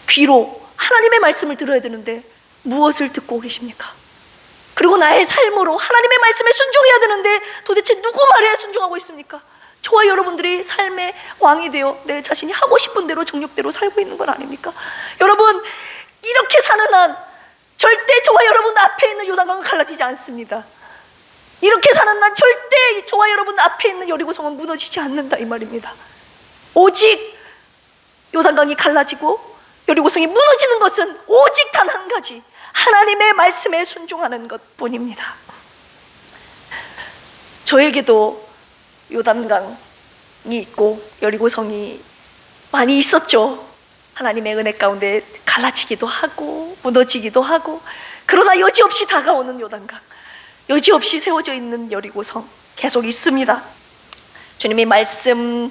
귀로 하나님의 말씀을 들어야 되는데 무엇을 듣고 계십니까? 그리고 나의 삶으로 하나님의 말씀에 순종해야 되는데 도대체 누구 말에 순종하고 있습니까? 저와 여러분들이 삶의 왕이 되어 내 자신이 하고 싶은 대로 정욕대로 살고 있는 건 아닙니까? 여러분, 이렇게 사는 한 절대 저와 여러분 앞에 있는 요단강은 갈라지지 않습니다. 이렇게 사는 난 절대 저와 여러분 앞에 있는 여리고성은 무너지지 않는다 이 말입니다. 오직 요단강이 갈라지고 여리고성이 무너지는 것은 오직 단 한 가지, 하나님의 말씀에 순종하는 것뿐입니다. 저에게도 요단강이 있고 여리고성이 많이 있었죠. 하나님의 은혜 가운데 갈라지기도 하고 무너지기도 하고, 그러나 여지없이 다가오는 요단강, 여지없이 세워져 있는 여리고성 계속 있습니다. 주님이 말씀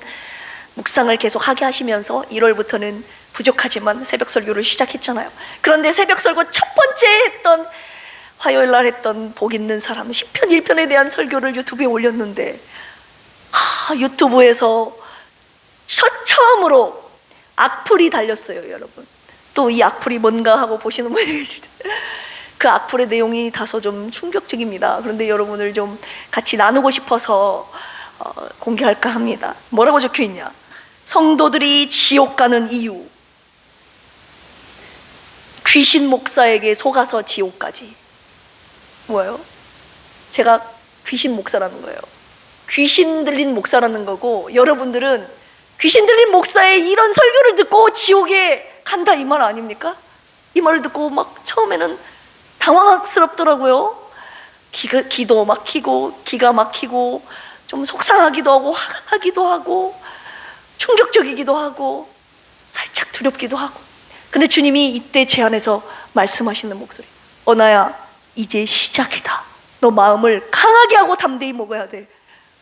묵상을 계속 하게 하시면서 1월부터는 부족하지만 새벽 설교를 시작했잖아요. 그런데 새벽 설교 첫 번째 했던, 화요일 날 했던 복 있는 사람 시편 1편에 대한 설교를 유튜브에 올렸는데, 유튜브에서 처음으로 악플이 달렸어요. 여러분, 또 이 악플이 뭔가 하고 보시는 분이 계실 텐데, 그 악플의 내용이 다소 좀 충격적입니다. 그런데 여러분을 좀 같이 나누고 싶어서 공개할까 합니다. 뭐라고 적혀 있냐? 성도들이 지옥 가는 이유, 귀신 목사에게 속아서 지옥까지. 뭐예요? 제가 귀신 목사라는 거예요. 귀신 들린 목사라는 거고, 여러분들은 귀신 들린 목사의 이런 설교를 듣고 지옥에 간다, 이 말 아닙니까? 이 말을 듣고 막 처음에는 당황스럽더라고요. 기도 막히고, 기가 막히고, 좀 속상하기도 하고, 화가 나기도 하고, 충격적이기도 하고, 살짝 두렵기도 하고. 근데 주님이 이때 제 안에서 말씀하시는 목소리, 언아야, 이제 시작이다. 너 마음을 강하게 하고 담대히 먹어야 돼.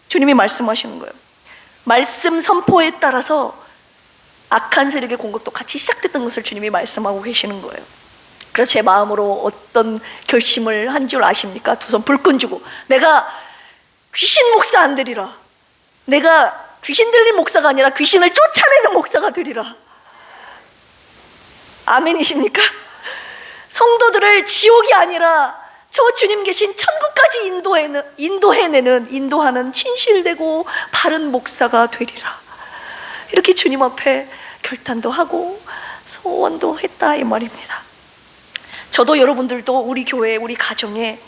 주님이 말씀하시는 거예요. 말씀 선포에 따라서 악한 세력의 공격도 같이 시작됐던 것을 주님이 말씀하고 계시는 거예요. 그래서 제 마음으로 어떤 결심을 한 줄 아십니까? 두 손 불끈 주고, 내가 귀신 목사 안 되리라. 내가 귀신 들린 목사가 아니라 귀신을 쫓아내는 목사가 되리라. 아멘이십니까? 성도들을 지옥이 아니라 저 주님 계신 천국까지 인도하는 진실되고 바른 목사가 되리라. 이렇게 주님 앞에 결단도 하고 소원도 했다, 이 말입니다. 저도 여러분들도 우리 교회, 우리 가정에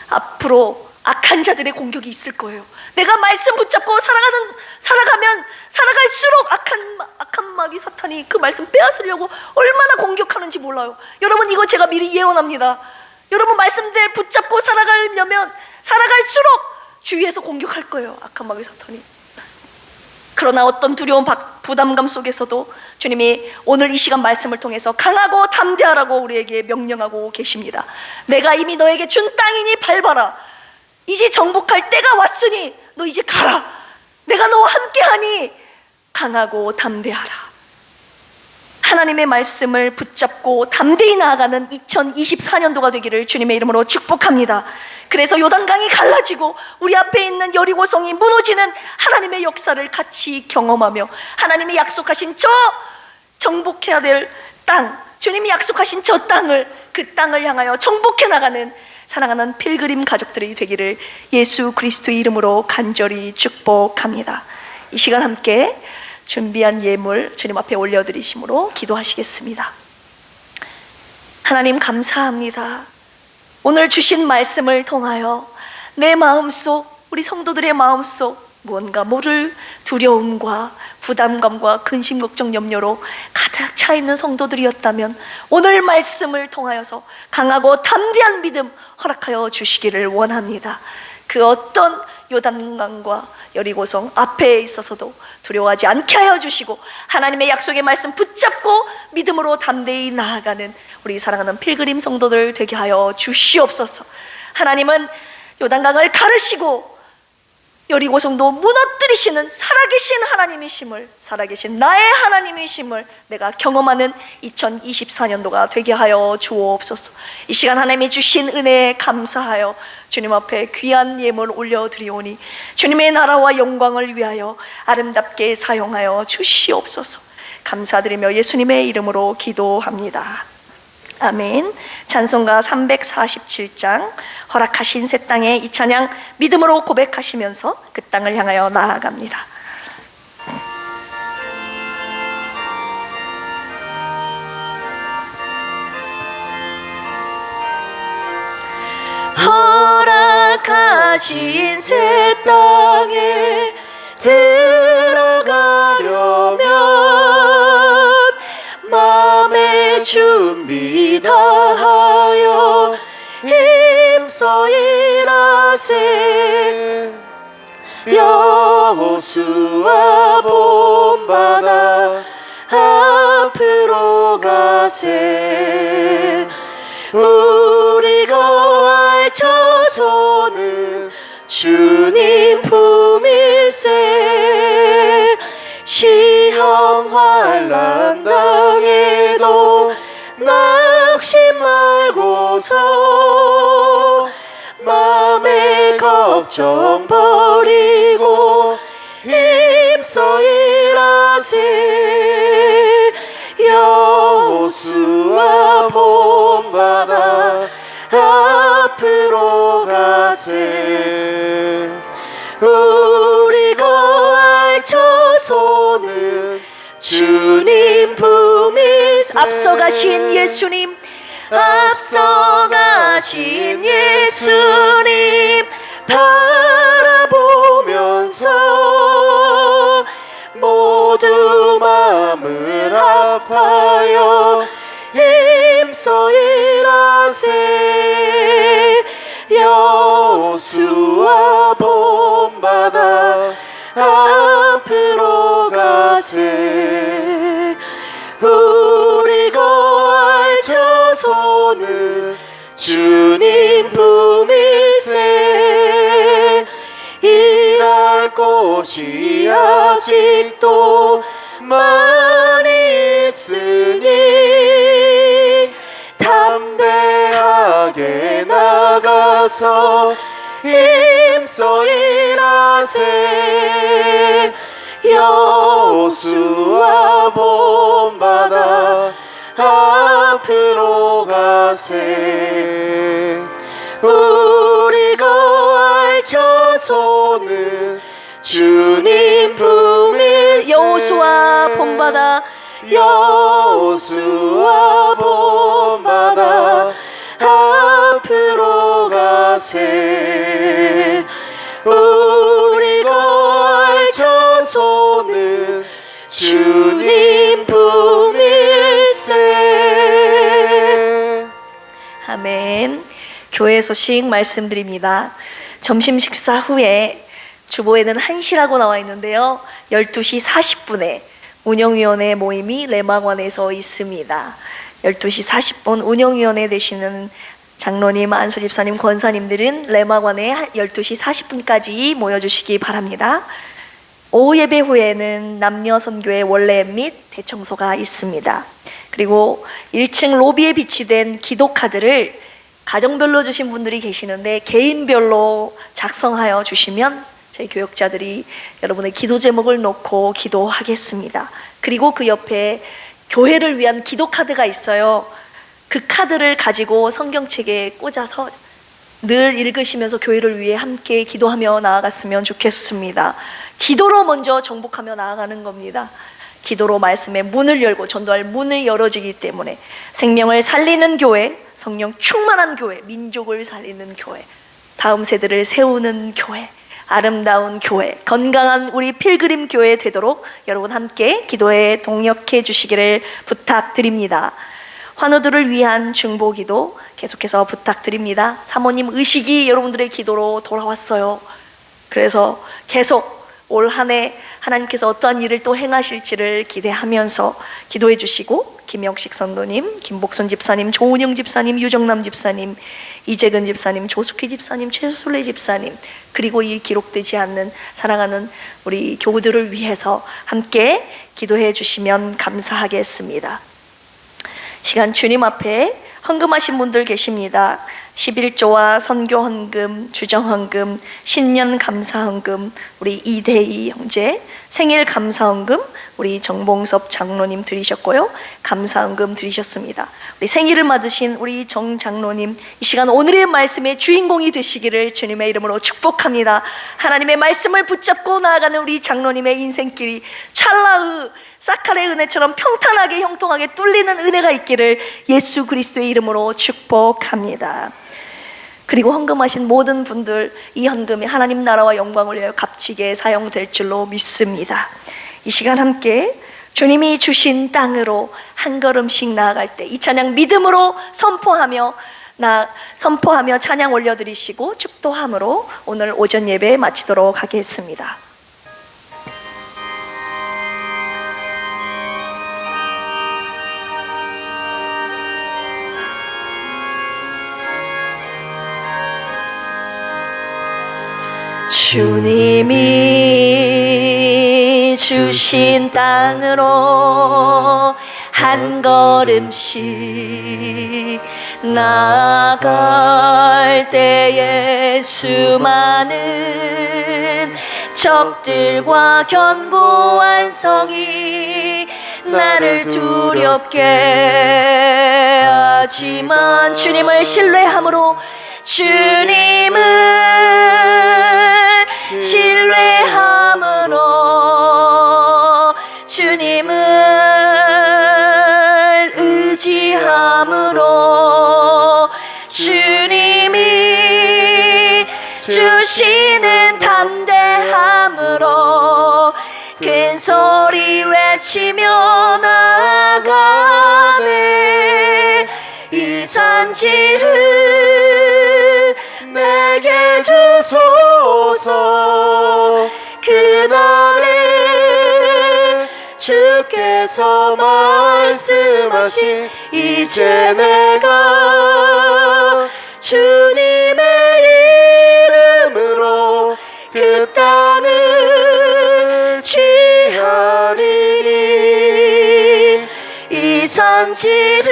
앞으로 악한 자들의 공격이 있을 거예요. 내가 말씀 붙잡고 살아갈수록 악한 마귀 사탄이 그 말씀 빼앗으려고 얼마나 공격하는지 몰라요. 여러분, 이거 제가 미리 예언합니다. 여러분, 말씀들 붙잡고 살아가려면 살아갈수록 주위에서 공격할 거예요, 악한 마귀 사탄이. 그러나 어떤 두려움, 부담감 속에서도 주님이 오늘 이 시간 말씀을 통해서 강하고 담대하라고 우리에게 명령하고 계십니다. 내가 이미 너에게 준 땅이니 밟아라. 이제 정복할 때가 왔으니 너 이제 가라. 내가 너와 함께하니 강하고 담대하라. 하나님의 말씀을 붙잡고 담대히 나아가는 2024년도가 되기를 주님의 이름으로 축복합니다. 그래서 요단강이 갈라지고 우리 앞에 있는 여리고성이 무너지는 하나님의 역사를 같이 경험하며, 하나님이 약속하신 저 정복해야 될 땅, 주님이 약속하신 저 땅을, 그 땅을 향하여 정복해 나가는 사랑하는 필그림 가족들이 되기를 예수 그리스도의 이름으로 간절히 축복합니다. 이 시간 함께 준비한 예물 주님 앞에 올려드리심으로 기도하시겠습니다. 하나님, 감사합니다. 오늘 주신 말씀을 통하여 내 마음속, 우리 성도들의 마음속 무언가 모를 두려움과 부담감과 근심, 걱정, 염려로 가득 차 있는 성도들이었다면 오늘 말씀을 통하여서 강하고 담대한 믿음 허락하여 주시기를 원합니다. 그 어떤 요단강과 여리고성 앞에 있어서도 두려워하지 않게 하여 주시고, 하나님의 약속의 말씀 붙잡고 믿음으로 담대히 나아가는 우리 사랑하는 필그림 성도들 되게 하여 주시옵소서. 하나님은 요단강을 가르시고 여리고성도 무너뜨리시는 살아계신 하나님이심을, 살아계신 나의 하나님이심을 내가 경험하는 2024년도가 되게 하여 주옵소서. 이 시간 하나님이 주신 은혜에 감사하여 주님 앞에 귀한 예물 올려드리오니 주님의 나라와 영광을 위하여 아름답게 사용하여 주시옵소서. 감사드리며 예수님의 이름으로 기도합니다. 아멘. 찬송가 347장 허락하신 새 땅에 이 찬양 믿음으로 고백하시면서 그 땅을 향하여 나아갑니다. 허락하신 새 땅에 들어가려면 마음의 준비 다하여 힘써 일하세. 여호수아 본받아 앞으로 가세. 우리 거할 자손은 주님 품일세. 시험 환난 당에 하소서. 마음의 걱정 버리고 힘써 일하세. 여호수아 본받아 앞으로 가세. 우리 거할 처소는 주님 품일세. 앞서가신 예수님, 앞서가신 예수님 바라보면서 모두 마음을 아파요 힘써 일하세. 여호수아 본받아 앞으로 가세. 우리 거할 처소는 주님 품일세. 일할 곳이 아직도 많이 있으니 담대하게 나가서 힘써 일하세. 여호수아 본받아 앞으로 가세. 우리 거할 처소는 주님 품일세. 여호수아 본받아 여호수아 본받아 앞으로 가세. 우리 거할 처소는 주님 품일세. 아멘. 교회 소식 말씀드립니다. 점심 식사 후에 주보에는 1시라고 나와 있는데요, 12시 40분에 운영위원회 모임이 레마관에서 있습니다. 12시 40분 운영위원회 되시는 장로님, 안수집사님, 권사님들은 레마관에 12시 40분까지 모여주시기 바랍니다. 오후 예배 후에는 남녀 선교회 원래 및 대청소가 있습니다. 그리고 1층 로비에 비치된 기도 카드를 가정별로 주신 분들이 계시는데 개인별로 작성하여 주시면 저희 교역자들이 여러분의 기도 제목을 놓고 기도하겠습니다. 그리고 그 옆에 교회를 위한 기도 카드가 있어요. 그 카드를 가지고 성경책에 꽂아서 늘 읽으시면서 교회를 위해 함께 기도하며 나아갔으면 좋겠습니다. 기도로 먼저 정복하며 나아가는 겁니다. 기도로 말씀의 문을 열고 전도할 문을 열어주기 때문에 생명을 살리는 교회, 성령 충만한 교회, 민족을 살리는 교회, 다음 세대를 세우는 교회, 아름다운 교회, 건강한 우리 필그림 교회 되도록 여러분 함께 기도에 동역해 주시기를 부탁드립니다. 환우들을 위한 중보기도 계속해서 부탁드립니다. 사모님 의식이 여러분들의 기도로 돌아왔어요. 그래서 계속 올 한 해 하나님께서 어떠한 일을 또 행하실지를 기대하면서 기도해 주시고, 김영식 선도님, 김복순 집사님, 조은영 집사님, 유정남 집사님, 이재근 집사님, 조숙희 집사님, 최술래 집사님, 그리고 이 기록되지 않는 사랑하는 우리 교우들을 위해서 함께 기도해 주시면 감사하겠습니다. 시간 주님 앞에 헌금하신 분들 계십니다. 11조와 선교 헌금, 주정 헌금, 신년 감사 헌금, 우리 이대희 형제, 생일 감사 헌금 우리 정봉섭 장로님 드리셨고요, 감사 헌금 드리셨습니다. 우리 생일을 맞으신 우리 정 장로님, 이 시간 오늘의 말씀의 주인공이 되시기를 주님의 이름으로 축복합니다. 하나님의 말씀을 붙잡고 나아가는 우리 장로님의 인생길이 찰나의 사칼의 은혜처럼 평탄하게 형통하게 뚫리는 은혜가 있기를 예수 그리스도의 이름으로 축복합니다. 그리고 헌금하신 모든 분들, 이 헌금이 하나님 나라와 영광을 위하여 값지게 사용될 줄로 믿습니다. 이 시간 함께 주님이 주신 땅으로 한 걸음씩 나아갈 때 이 찬양 믿음으로 선포하며 찬양 올려드리시고 축도함으로 오늘 오전 예배 마치도록 하겠습니다. 주님이 주신 땅으로 한 걸음씩 나아갈 때에 수많은 적들과 견고한 성이 나를 두렵게 하지만 주님을 신뢰함으로 주님을 의지함으로 주님이 주시는 담대함으로 큰 소리 외치며 나아가네. 이 산지를 내게 주소서. 그날에 주께서 말씀하신 이제 내가 주님의 이름으로 그 땅을 취하리니. 이 산지를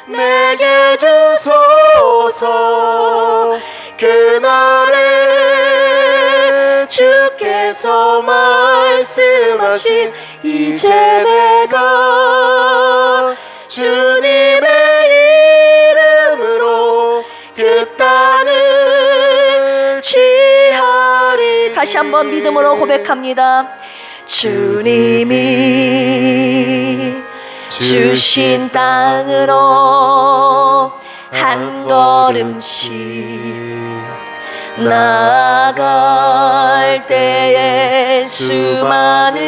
내게 주소서. 그날에 주께서 말씀하신 이제 내가 주님의 이름으로 그 땅을 취하리. 다시 한번 믿음으로 고백합니다. 주님이 주신 땅으로 한 걸음씩 나아갈 때에 수많은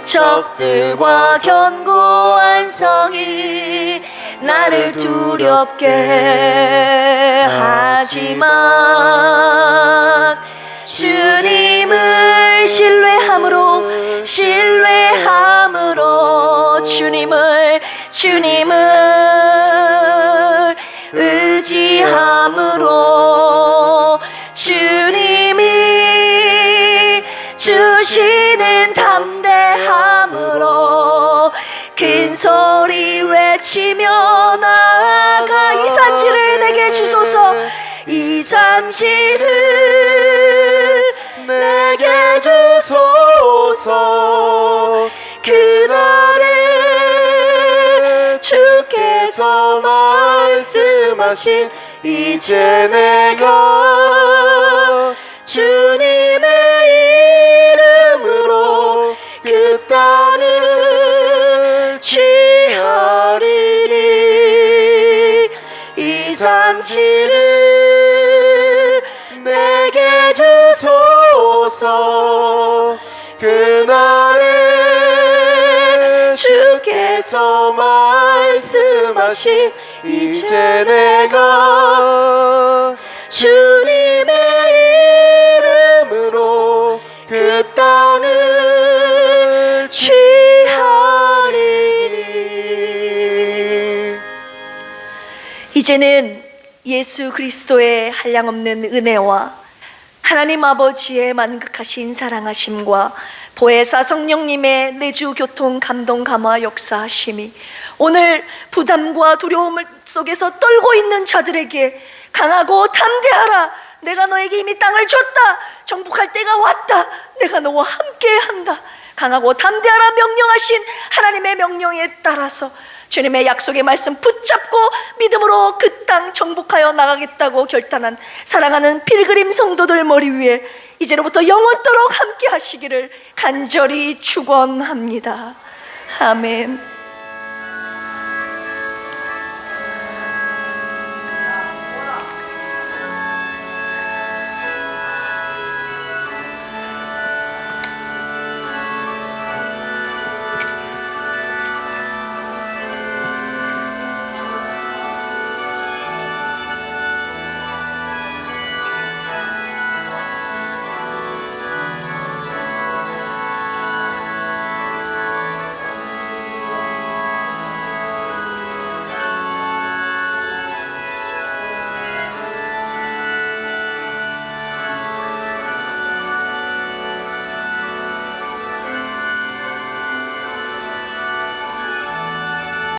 적들과 견고한 성이 나를 두렵게 하지만 주님을 신뢰함으로 주님을 의지함으로 주님이 주시는 담대함으로 큰 소리 외치며 나아가. 이 산지를 내게 주소서. 이 산지를 내게 주소서. 그날에 주께서 말씀하신 이제 내가 주님의 이름으로 그 땅을 취하리니. 이 산지를 내게 주소서. 그날에 주께서 말씀하신 이제 내가 주님의 이름으로 그 땅을 취하리니. 이제는 예수 그리스도의 한량없는 은혜와 하나님 아버지의 만극하신 사랑하심과 보혜사 성령님의 내주 교통 감동 감화 역사하심이 오늘 부담과 두려움 속에서 떨고 있는 자들에게 강하고 담대하라. 내가 너에게 이미 땅을 줬다. 정복할 때가 왔다. 내가 너와 함께한다. 강하고 담대하라 명령하신 하나님의 명령에 따라서 주님의 약속의 말씀 붙잡고 믿음으로 그 땅 정복하여 나가겠다고 결단한 사랑하는 필그림 성도들 머리 위에 이제로부터 영원토록 함께 하시기를 간절히 축원합니다. 아멘.